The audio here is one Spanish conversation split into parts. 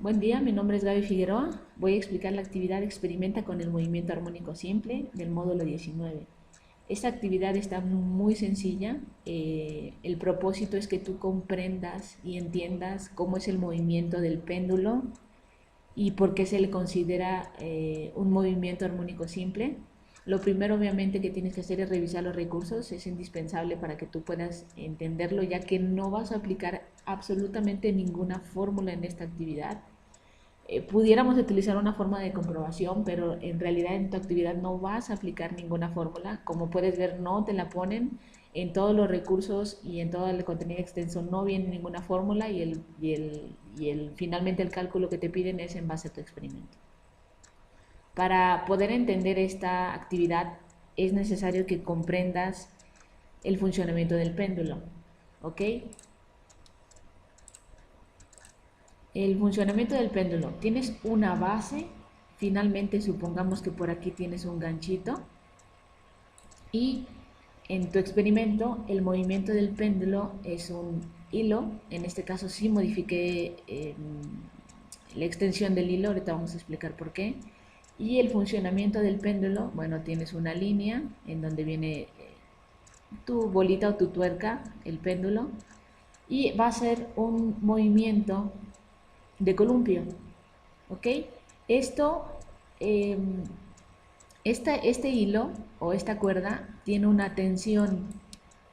Buen día, mi nombre es Gaby Figueroa. Voy a explicar la actividad Experimenta con el movimiento armónico simple del módulo 19. Esta actividad está muy sencilla. El propósito es que tú comprendas y entiendas cómo es el movimiento del péndulo y por qué se le considera un movimiento armónico simple. Lo primero obviamente que tienes que hacer es revisar los recursos, es indispensable para que tú puedas entenderlo, ya que no vas a aplicar absolutamente ninguna fórmula en esta actividad. Pudiéramos utilizar una forma de comprobación, pero en realidad en tu actividad no vas a aplicar ninguna fórmula. Como puedes ver, no te la ponen en todos los recursos y en todo el contenido extenso, no viene ninguna fórmula finalmente el cálculo que te piden es en base a tu experimento. Para poder entender esta actividad es necesario que comprendas el funcionamiento del péndulo, ¿ok? El funcionamiento del péndulo. Tienes una base, finalmente supongamos que por aquí tienes un ganchito y en tu experimento el movimiento del péndulo es un hilo. En este caso sí modifiqué la extensión del hilo, ahorita vamos a explicar por qué. Y el funcionamiento del péndulo, bueno, tienes una línea en donde viene tu bolita o tu tuerca, el péndulo, y va a ser un movimiento de columpio, ¿ok? Esto, eh, este hilo o esta cuerda tiene una tensión,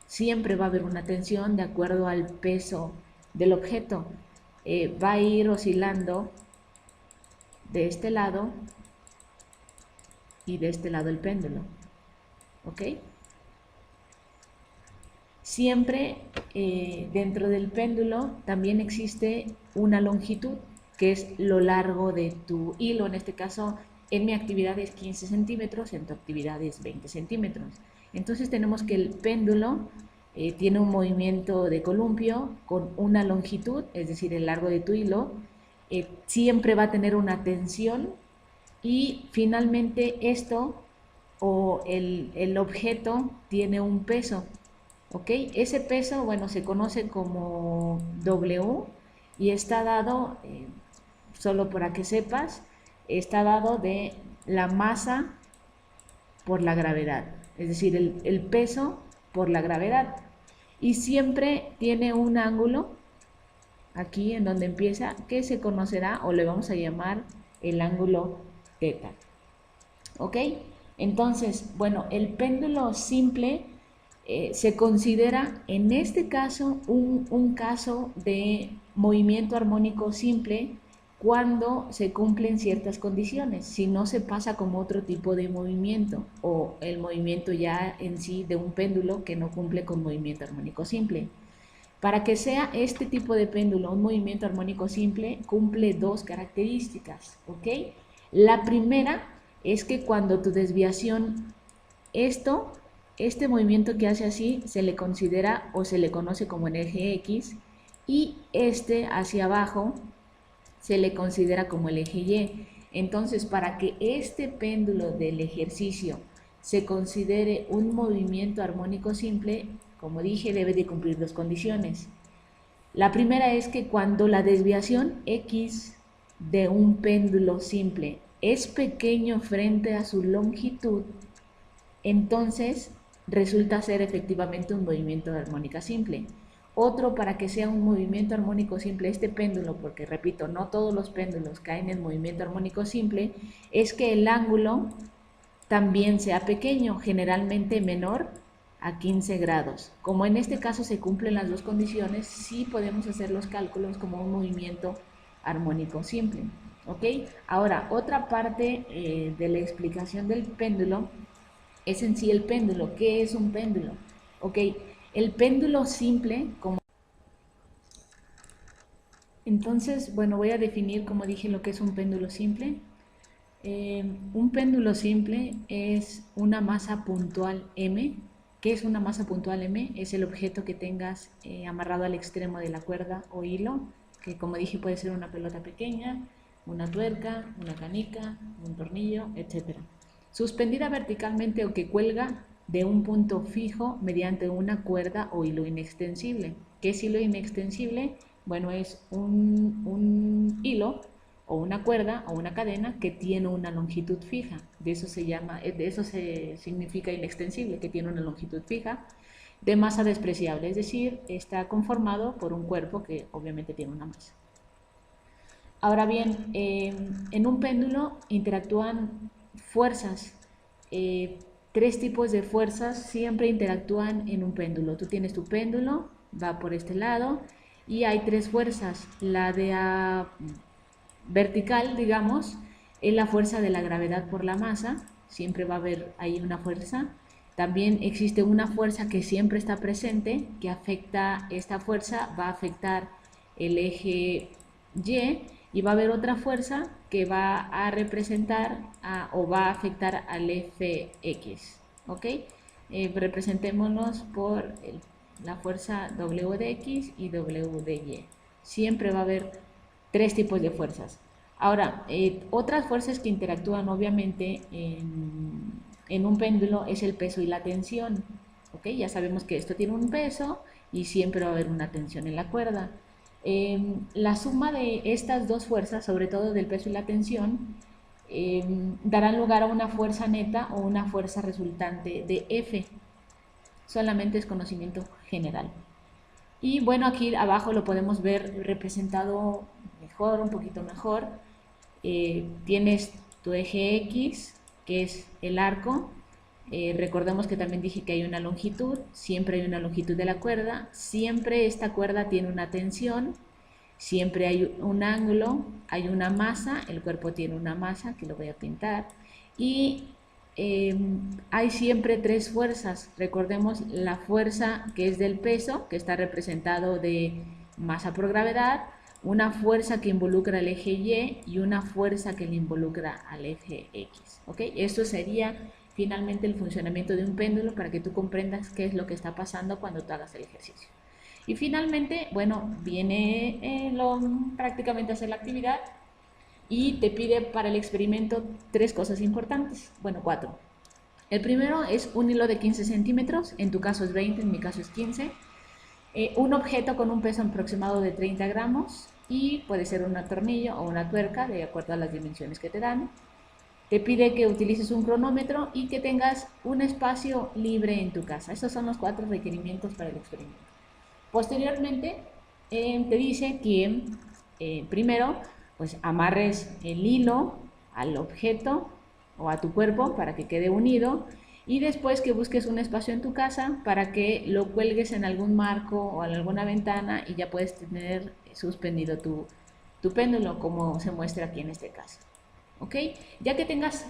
siempre va a haber una tensión de acuerdo al peso del objeto. Va a ir oscilando de este lado y de este lado el péndulo, ¿ok? Siempre dentro del péndulo también existe una longitud, que es lo largo de tu hilo. En este caso, en mi actividad es 15 centímetros, en tu actividad es 20 centímetros. Entonces tenemos que el péndulo tiene un movimiento de columpio con una longitud, es decir, el largo de tu hilo, siempre va a tener una tensión y finalmente esto o el objeto tiene un peso. ¿Ok? Ese peso, bueno, se conoce como W y está dado, solo para que sepas, está dado de la masa por la gravedad, es decir, el peso por la gravedad. Y siempre tiene un ángulo, aquí en donde empieza, que se conocerá o le vamos a llamar el ángulo teta. ¿Ok? Entonces, bueno, el péndulo simple se considera en este caso un caso de movimiento armónico simple cuando se cumplen ciertas condiciones, si no se pasa como otro tipo de movimiento o el movimiento ya en sí de un péndulo que no cumple con movimiento armónico simple. Para que sea este tipo de péndulo un movimiento armónico simple, cumple dos características, ¿ok? La primera es que cuando tu desviación, este movimiento que hace así, se le considera o se le conoce como en eje X, y este hacia abajo se le considera como el eje Y. Entonces, para que este péndulo del ejercicio se considere un movimiento armónico simple, como dije, debe de cumplir dos condiciones. La primera es que cuando la desviación X de un péndulo simple es pequeño frente a su longitud, entonces resulta ser efectivamente un movimiento de armónica simple. Otro, para que sea un movimiento armónico simple este péndulo, porque repito, no todos los péndulos caen en movimiento armónico simple, es que el ángulo también sea pequeño, generalmente menor a 15 grados. Como en este caso se cumplen las dos condiciones, sí podemos hacer los cálculos como un movimiento armónico simple. ¿Ok? Ahora, otra parte de la explicación del péndulo es en sí el péndulo. ¿Qué es un péndulo? ¿Ok? El péndulo simple, como... Entonces, bueno, voy a definir, como dije, lo que es un péndulo simple. Un péndulo simple es una masa puntual M. ¿Qué es una masa puntual M? Es el objeto que tengas amarrado al extremo de la cuerda o hilo, que como dije puede ser una pelota pequeña, una tuerca, una canica, un tornillo, etc. Suspendida verticalmente o que cuelga de un punto fijo mediante una cuerda o hilo inextensible. ¿Qué es hilo inextensible? Bueno, es un hilo o una cuerda o una cadena que tiene una longitud fija. De eso se significa inextensible, que tiene una longitud fija de masa despreciable, es decir, está conformado por un cuerpo que obviamente tiene una masa. Ahora bien, en un péndulo interactúan fuerzas. Tres tipos de fuerzas siempre interactúan en un péndulo. Tú tienes tu péndulo, va por este lado, y hay tres fuerzas. La de vertical, digamos, es la fuerza de la gravedad por la masa. Siempre va a haber ahí una fuerza. También existe una fuerza que siempre está presente, que afecta, esta fuerza va a afectar el eje y va a haber otra fuerza que va a representar o va a afectar al eje X. ¿Ok? Representémonos por la fuerza W de X y W de Y. Siempre va a haber tres tipos de fuerzas. Ahora, otras fuerzas que interactúan obviamente en un péndulo es el peso y la tensión. ¿Ok? Ya sabemos que esto tiene un peso y siempre va a haber una tensión en la cuerda. La suma de estas dos fuerzas, sobre todo del peso y la tensión, darán lugar a una fuerza neta o una fuerza resultante de F. Solamente es conocimiento general. Y bueno, aquí abajo lo podemos ver representado mejor, un poquito mejor. Tienes tu eje X, que es el arco. Recordemos que también dije que hay una longitud, siempre hay una longitud de la cuerda, siempre esta cuerda tiene una tensión, siempre hay un ángulo, hay una masa, el cuerpo tiene una masa, que lo voy a pintar, y hay siempre tres fuerzas. Recordemos la fuerza que es del peso, que está representado de masa por gravedad, una fuerza que involucra al eje Y una fuerza que le involucra al eje X. ¿Ok? Esto sería finalmente el funcionamiento de un péndulo para que tú comprendas qué es lo que está pasando cuando tú hagas el ejercicio. Y finalmente, bueno, viene prácticamente a hacer la actividad y te pide para el experimento tres cosas importantes, bueno, cuatro. El primero es un hilo de 15 centímetros, en tu caso es 20, en mi caso es 15. Un objeto con un peso aproximado de 30 gramos y puede ser un tornillo o una tuerca de acuerdo a las dimensiones que te dan. Te pide que utilices un cronómetro y que tengas un espacio libre en tu casa. Esos son los cuatro requerimientos para el experimento. Posteriormente, te dice que primero pues amarres el hilo al objeto o a tu cuerpo para que quede unido y después que busques un espacio en tu casa para que lo cuelgues en algún marco o en alguna ventana y ya puedes tener suspendido tu péndulo como se muestra aquí en este caso. ¿Ok? Ya que tengas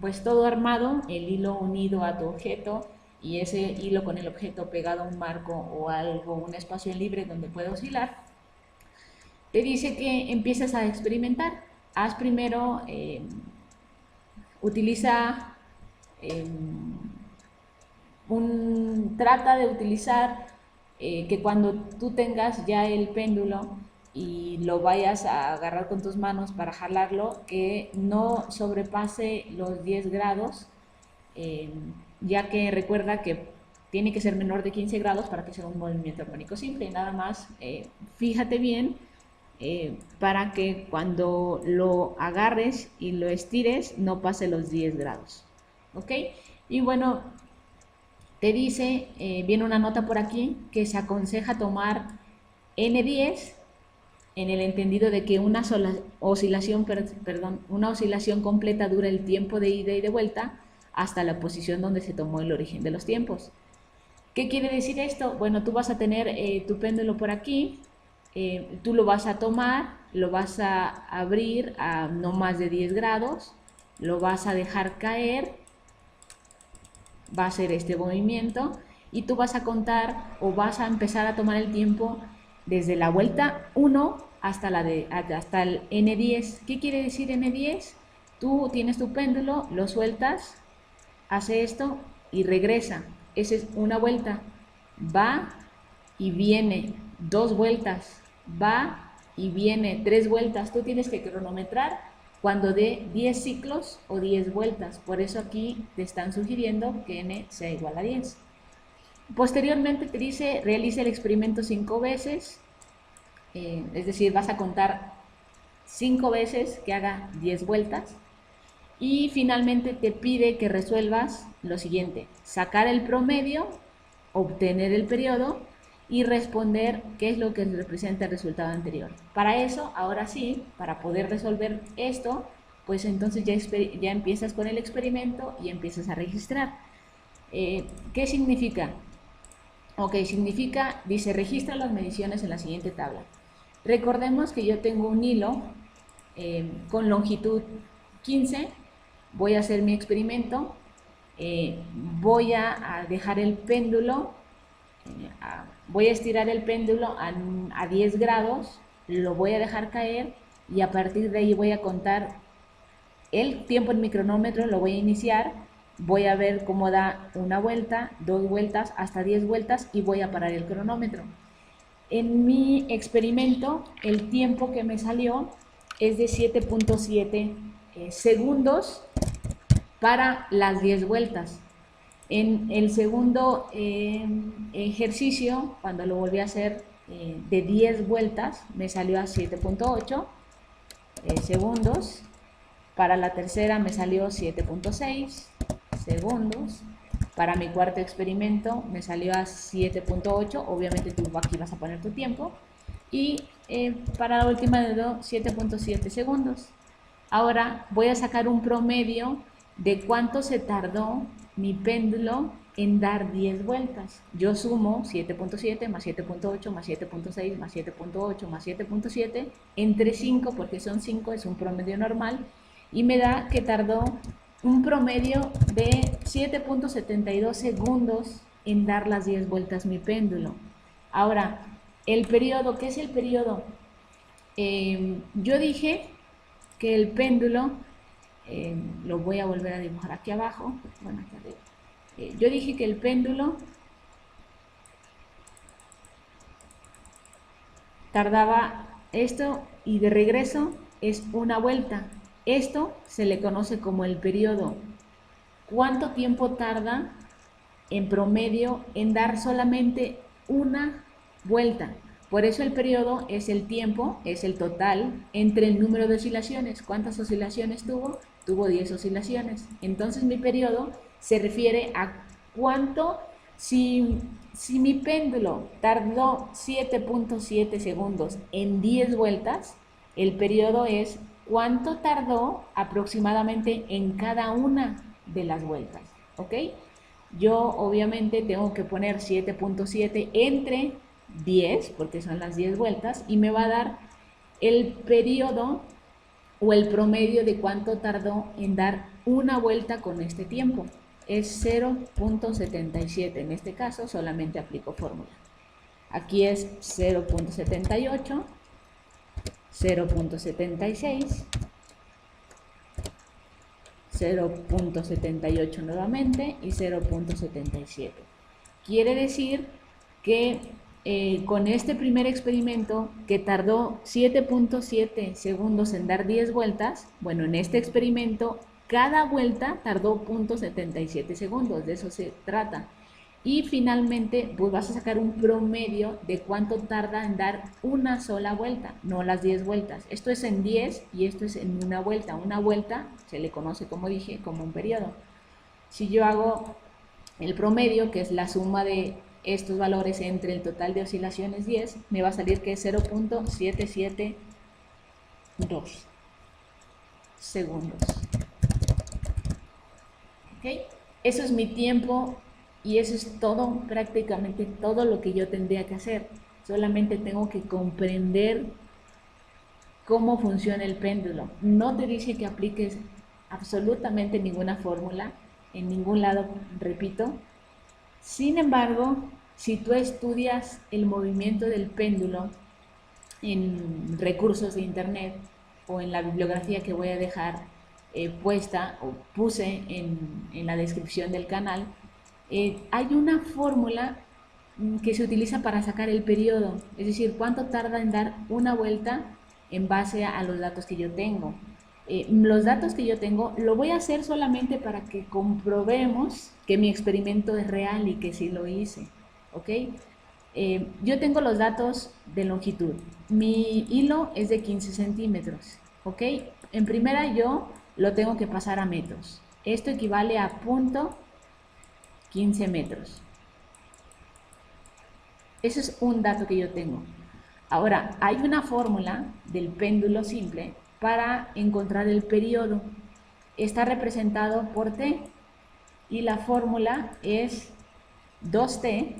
pues todo armado, el hilo unido a tu objeto y ese hilo con el objeto pegado a un marco o algo, un espacio libre donde pueda oscilar, te dice que empieces a experimentar. Haz primero, trata de utilizar que cuando tú tengas ya el péndulo y lo vayas a agarrar con tus manos para jalarlo, que no sobrepase los 10 grados, ya que recuerda que tiene que ser menor de 15 grados para que sea un movimiento armónico simple. Nada más fíjate bien para que cuando lo agarres y lo estires no pase los 10 grados. ¿Ok? Y bueno, te dice, viene una nota por aquí, que se aconseja tomar N10 en el entendido de que una sola oscilación, una oscilación completa dura el tiempo de ida y de vuelta hasta la posición donde se tomó el origen de los tiempos. ¿Qué quiere decir esto? Bueno, tú vas a tener tu péndulo por aquí, tú lo vas a tomar, lo vas a abrir a no más de 10 grados, lo vas a dejar caer, va a hacer este movimiento y tú vas a contar o vas a empezar a tomar el tiempo desde la vuelta 1 hasta el N10. ¿Qué quiere decir N10? Tú tienes tu péndulo, lo sueltas, hace esto y regresa. Esa es una vuelta. Va y viene, 2 vueltas. Va y viene, 3 vueltas. Tú tienes que cronometrar cuando dé 10 ciclos o 10 vueltas. Por eso aquí te están sugiriendo que N sea igual a 10. Posteriormente te dice, realiza el experimento 5 veces, es decir, vas a contar 5 veces que haga 10 vueltas. Y finalmente te pide que resuelvas lo siguiente: sacar el promedio, obtener el periodo y responder qué es lo que representa el resultado anterior. Para eso, ahora sí, para poder resolver esto, pues entonces ya empiezas con el experimento y empiezas a registrar. ¿Qué significa? Ok, significa, dice, registra las mediciones en la siguiente tabla. Recordemos que yo tengo un hilo con longitud 15, voy a hacer mi experimento, voy a dejar el péndulo, voy a estirar el péndulo a 10 grados, lo voy a dejar caer y a partir de ahí voy a contar el tiempo en mi cronómetro, lo voy a iniciar, voy a ver cómo da una vuelta, 2 vueltas, hasta 10 vueltas y voy a parar el cronómetro. En mi experimento, el tiempo que me salió es de 7.7 segundos para las 10 vueltas. En el segundo ejercicio, cuando lo volví a hacer de 10 vueltas, me salió a 7.8 segundos. Para la tercera me salió 7.6 segundos. Para mi cuarto experimento me salió a 7.8. Obviamente tú aquí vas a poner tu tiempo. Y para la última de 7.7 segundos. Ahora voy a sacar un promedio de cuánto se tardó mi péndulo en dar 10 vueltas. Yo sumo 7.7 más 7.8 más 7.6 más 7.8 más 7.7 entre 5, porque son 5, es un promedio normal, y me da que tardó un promedio de 7.72 segundos en dar las 10 vueltas mi péndulo. Ahora, el periodo, ¿qué es el periodo? Yo dije que el péndulo, lo voy a volver a dibujar aquí abajo, bueno, aquí arriba. Yo dije que el péndulo tardaba esto y de regreso es una vuelta. Esto se le conoce como el periodo. ¿Cuánto tiempo tarda en promedio en dar solamente una vuelta? Por eso el periodo es el tiempo, es el total entre el número de oscilaciones. ¿Cuántas oscilaciones tuvo? Tuvo 10 oscilaciones. Entonces mi periodo se refiere a cuánto, si mi péndulo tardó 7.7 segundos en 10 vueltas, el periodo es cuánto tardó aproximadamente en cada una de las vueltas, ¿ok? Yo obviamente tengo que poner 7.7 entre 10, porque son las 10 vueltas, y me va a dar el periodo o el promedio de cuánto tardó en dar una vuelta con este tiempo. Es 0.77, en este caso solamente aplico fórmula. Aquí es 0.78, 0.76, 0.78 nuevamente y 0.77. Quiere decir que con este primer experimento, que tardó 7.7 segundos en dar 10 vueltas, bueno, en este experimento cada vuelta tardó 0.77 segundos, de eso se trata. Y finalmente pues vas a sacar un promedio de cuánto tarda en dar una sola vuelta, no las 10 vueltas. Esto es en 10 y esto es en una vuelta. Una vuelta se le conoce, como dije, como un periodo. Si yo hago el promedio, que es la suma de estos valores entre el total de oscilaciones 10, me va a salir que es 0.772 segundos. ¿Okay? Eso es mi tiempo y eso es todo, prácticamente todo lo que yo tendría que hacer. Solamente tengo que comprender cómo funciona el péndulo. No te dice que apliques absolutamente ninguna fórmula en ningún lado, repito. Sin embargo, si tú estudias el movimiento del péndulo en recursos de internet o en la bibliografía que voy a dejar puesta o puse en la descripción del canal, hay una fórmula que se utiliza para sacar el periodo, es decir, cuánto tarda en dar una vuelta en base a los datos que yo tengo. Los datos que yo tengo lo voy a hacer solamente para que comprobemos que mi experimento es real y que sí lo hice, ¿ok? yo tengo los datos de longitud. Mi hilo es de 15 centímetros, ¿ok? En primera yo lo tengo que pasar a metros. Esto equivale a punto 15 metros. Ese es un dato que yo tengo. Ahora, hay una fórmula del péndulo simple para encontrar el periodo. Está representado por T y la fórmula es 2pi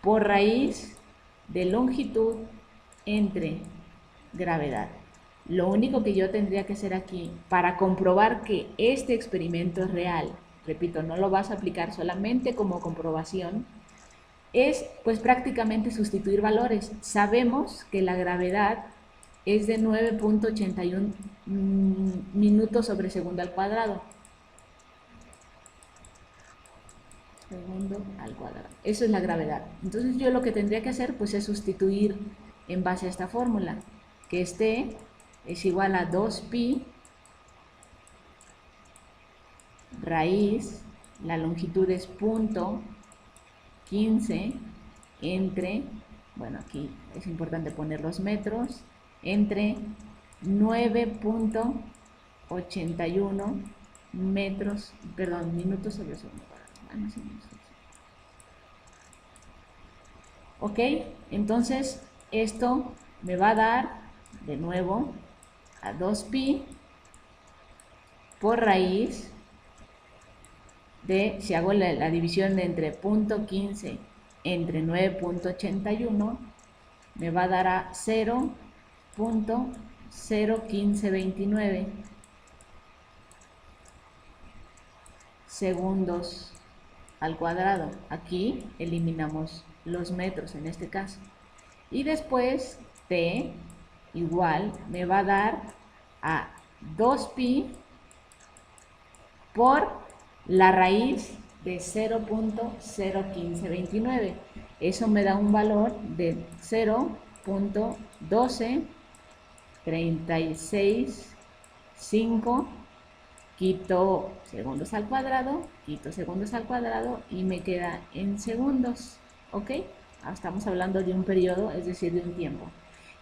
por raíz de longitud entre gravedad. Lo único que yo tendría que hacer aquí para comprobar que este experimento es real, repito, no lo vas a aplicar solamente como comprobación, es pues prácticamente sustituir valores. Sabemos que la gravedad es de 9.81 minutos sobre segundo al cuadrado. Segundo al cuadrado. Eso es la gravedad. Entonces yo lo que tendría que hacer pues es sustituir en base a esta fórmula, que T es igual a 2pi raíz, la longitud es punto 15 entre, bueno, aquí es importante poner los metros, entre 9.81 metros, perdón, minutos sobre segundo. Ok, entonces esto me va a dar de nuevo a 2pi por raíz de, si hago la división de entre punto 15 entre 9.81, me va a dar a 0.01529 segundos al cuadrado. Aquí eliminamos los metros en este caso. Y después T igual me va a dar a 2pi por la raíz de 0.01529. Eso me da un valor de 0.12365. Quito segundos al cuadrado y me queda en segundos, ¿ok? Estamos hablando de un periodo, es decir, de un tiempo.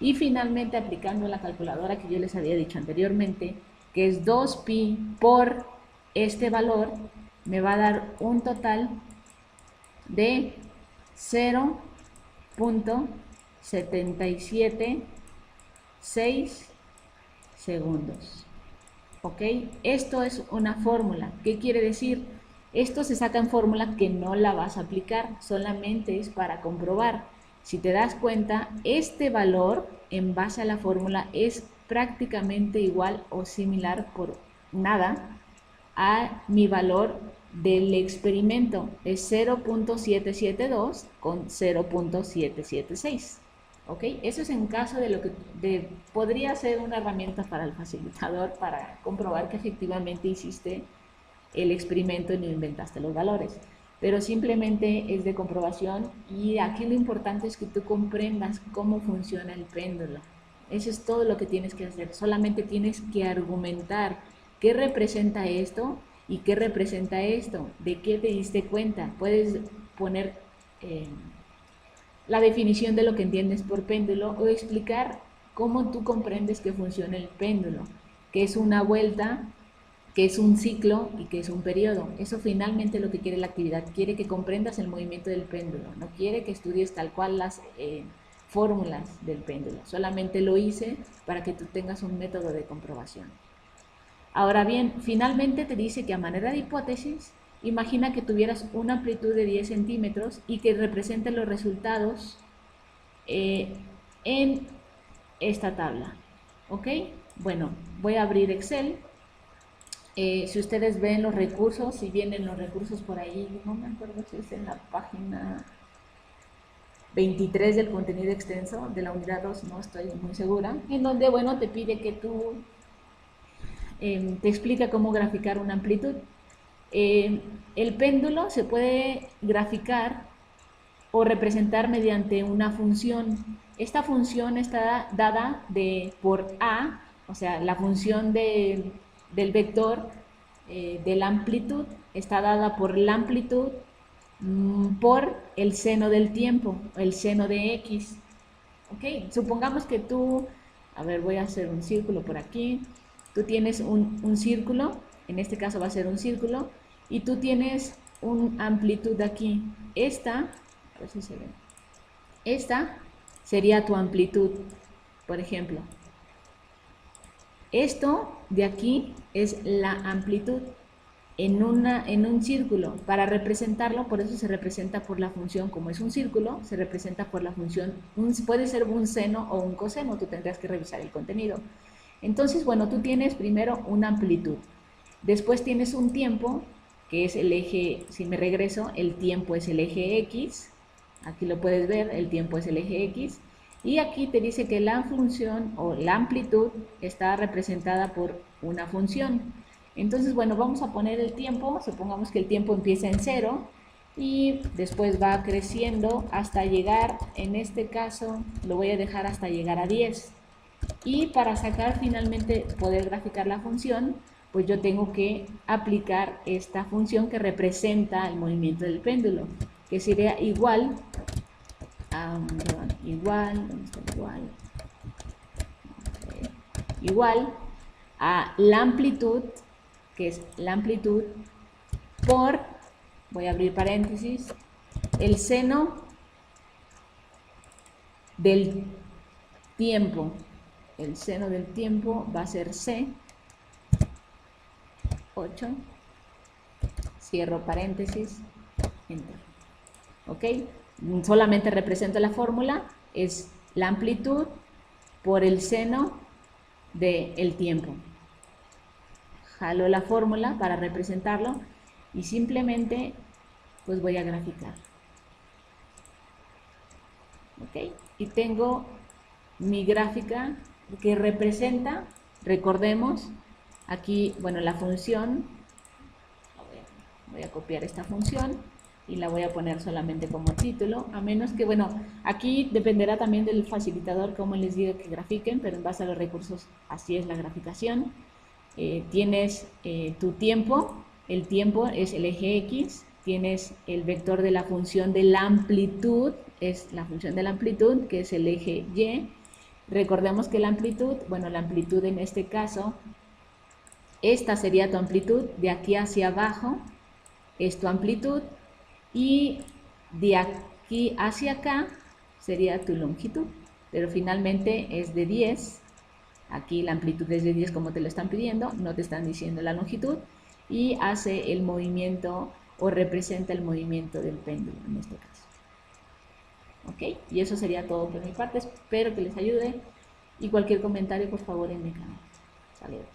Y finalmente, aplicando la calculadora que yo les había dicho anteriormente, que es 2pi por este valor, me va a dar un total de 0.776 segundos. ¿Ok? Esto es una fórmula. ¿Qué quiere decir? Esto se saca en fórmula que no la vas a aplicar, solamente es para comprobar. Si te das cuenta, este valor en base a la fórmula es prácticamente igual o similar por nada a mi valor del experimento. Es 0.772 con 0.776. ¿Ok? Eso es en caso de lo que podría ser una herramienta para el facilitador para comprobar que efectivamente hiciste el experimento y no inventaste los valores. Pero simplemente es de comprobación y aquí lo importante es que tú comprendas cómo funciona el péndulo. Eso es todo lo que tienes que hacer. Solamente tienes que argumentar qué representa esto y qué representa esto, de qué te diste cuenta. Puedes poner la definición de lo que entiendes por péndulo o explicar cómo tú comprendes que funciona el péndulo, que es una vuelta, que es un ciclo y que es un periodo. Eso finalmente lo que quiere la actividad, quiere que comprendas el movimiento del péndulo, no quiere que estudies tal cual las fórmulas del péndulo, solamente lo hice para que tú tengas un método de comprobación. Ahora bien, finalmente te dice que a manera de hipótesis, imagina que tuvieras una amplitud de 10 centímetros y que representen los resultados en esta tabla. ¿Ok? Bueno, voy a abrir Excel. Si ustedes ven los recursos, si vienen los recursos por ahí, no me acuerdo si es en la página 23 del contenido extenso de la unidad 2, no estoy muy segura, en donde, bueno, te pide que tú te explica cómo graficar una amplitud. El péndulo se puede graficar o representar mediante una función. Esta función está dada por A, o sea, la función del vector de la amplitud está dada por la amplitud por el seno del tiempo, el seno de X. ¿Ok? Supongamos que tú, a ver, voy a hacer un círculo por aquí. Tú tienes un círculo, en este caso va a ser un círculo, y tú tienes una amplitud aquí. Esta, a ver si se ve. Esta sería tu amplitud, por ejemplo. Esto de aquí es la amplitud en un círculo. Para representarlo, por eso se representa por la función, como es un círculo, se representa por la función, puede ser un seno o un coseno, tú tendrás que revisar el contenido. Entonces, bueno, tú tienes primero una amplitud, después tienes un tiempo, que es el eje, si me regreso, el tiempo es el eje X, aquí lo puedes ver, el tiempo es el eje X, y aquí te dice que la función o la amplitud está representada por una función. Entonces, bueno, vamos a poner el tiempo, supongamos que el tiempo empieza en 0 y después va creciendo hasta llegar, en este caso, lo voy a dejar hasta llegar a 10. Y para sacar finalmente, poder graficar la función, pues yo tengo que aplicar esta función que representa el movimiento del péndulo, que sería igual igual a la amplitud, que es la amplitud por, voy a abrir paréntesis, el seno del tiempo. El seno del tiempo va a ser C, 8, cierro paréntesis, enter. ¿Ok? Solamente represento la fórmula, es la amplitud por el seno del tiempo. Jalo la fórmula para representarlo y simplemente pues voy a graficar. ¿Ok? Y tengo mi gráfica que representa, recordemos, aquí, bueno, la función, voy a copiar esta función y la voy a poner solamente como título, a menos que, bueno, aquí dependerá también del facilitador cómo les diga que grafiquen, pero en base a los recursos así es la graficación. Tienes tu tiempo, el tiempo es el eje X, tienes el vector de la función de la amplitud, es la función de la amplitud, que es el eje Y. Recordemos que la amplitud, bueno, la amplitud en este caso, esta sería tu amplitud, de aquí hacia abajo es tu amplitud, y de aquí hacia acá sería tu longitud, pero finalmente es de 10. Aquí la amplitud es de 10 como te lo están pidiendo, no te están diciendo la longitud, y hace el movimiento o representa el movimiento del péndulo en este caso. ¿Ok? Y eso sería todo por mi parte, espero que les ayude y cualquier comentario por favor en mi canal. Saludos.